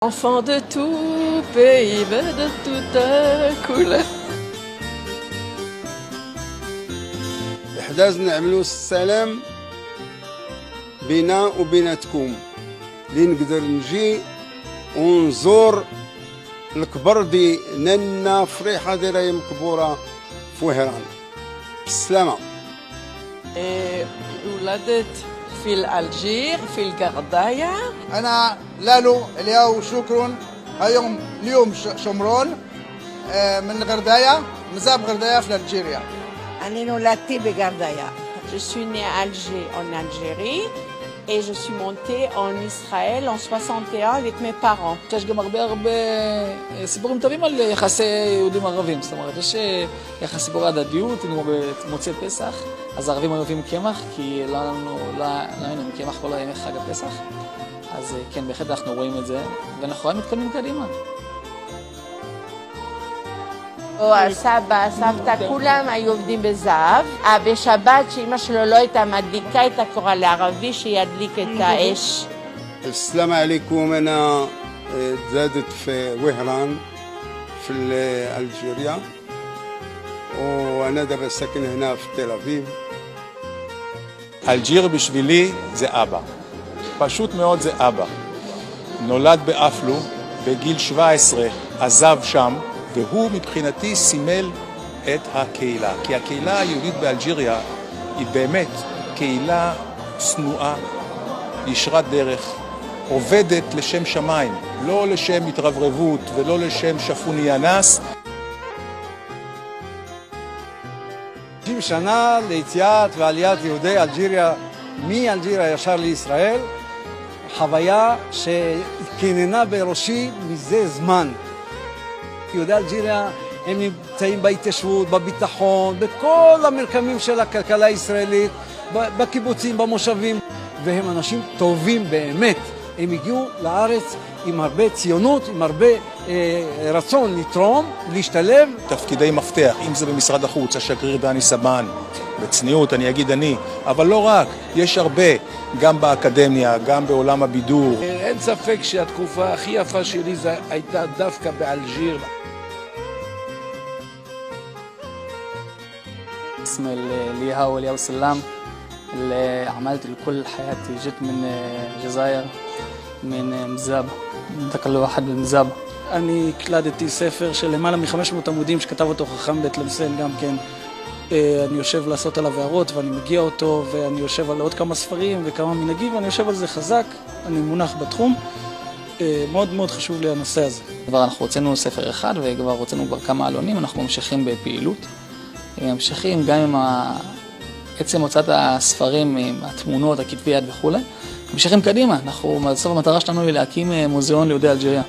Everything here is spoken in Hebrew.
Enfant de tout pays, de toute couleur. إحداث نعملوا السلام بينا وبيناتكم لنقدر نجي ونزور الكبر دي ننا فريحة دي راهي مكبورة في وهران بالسلامة. ولدت في الألجير في القرداية. أنا لالو الياو شكرا اليوم شمرون من القرداية مزاب قرداية في الجيريا. أنا نولدتي بقرداية. Je suis née à Alger en Algérie et je suis montée en Israël en 61 avec mes parents. יש גם הרבה סיפורים טובים על יחסי יהודים ערבים, זאת אומרת, יש יחס סיפורי הדדיות, מוצאי פסח, אז הערבים אוהבים קמח, כי לא היינו עם קמח כל ימי חג הפסח, אז כן, בהחלט אנחנו רואים את זה, ואנחנו רואים מתקדמים קדימה. הסבא, הסבתא, כולם היו עובדים בזהב. בשבת שאמא שלו לא הייתה מדליקה את הקורא לערבי שידליק את האש. السلام عليكم. أنا تزادت في وهران في ألجيريا وأنا دابا ساكن هنا في تل أبيب. אלג'יר בשבילי זה אבא. פשוט מאוד זה אבא. נולד באפלו, בגיל 17 עזב שם, והוא מבחינתי סימל את הקהילה. כי הקהילה היהודית באלג'יריה היא באמת קהילה צנועה, ישרת דרך, עובדת לשם שמיים, לא לשם התרברבות ולא לשם שפוני אנס. 60 שנה ליציאת ועליית יהודי אלג'יריה מאלג'יריה ישר לישראל, חוויה שכיננה בראשי מזה זמן. יהודי אלג'יריה הם נמצאים בהתיישבות, בביטחון, בכל המרקמים של הכלכלה הישראלית, בקיבוצים, במושבים, והם אנשים טובים באמת. הם הגיעו לארץ עם הרבה ציונות, עם הרבה רצון לתרום, להשתלב. תפקידי מפתח, אם זה במשרד החוץ, השגריר דני סבן, בצניעות אני אגיד אני, אבל לא רק, יש הרבה, גם באקדמיה, גם בעולם הבידור. אין ספק שהתקופה הכי יפה שלי הייתה דווקא באלג'יר. اسمي الياو سلام، اللي عملت كل حياتي. جيت من الجزائر من מזאבה, תקל واحد במזאבה. אני הקלדתי ספר של למעלה מ-500 עמודים שכתב אותו חכם בית למסן גם כן. אני יושב לעשות עליו הערות ואני מגיע אותו, ואני יושב על עוד כמה ספרים וכמה מנהגים, ואני יושב על זה חזק, אני מונח בתחום. מאוד מאוד חשוב לי הנושא הזה. כבר אנחנו הוצאנו ספר אחד וכבר הוצאנו כבר כמה עלונים, אנחנו ממשיכים בפעילות. ממשיכים גם עם עצם הוצאת הספרים, עם התמונות, הכתבי יד וכו'. ממשיכים קדימה, בסוף המטרה שלנו היא להקים מוזיאון ליהודי אלג'יריה.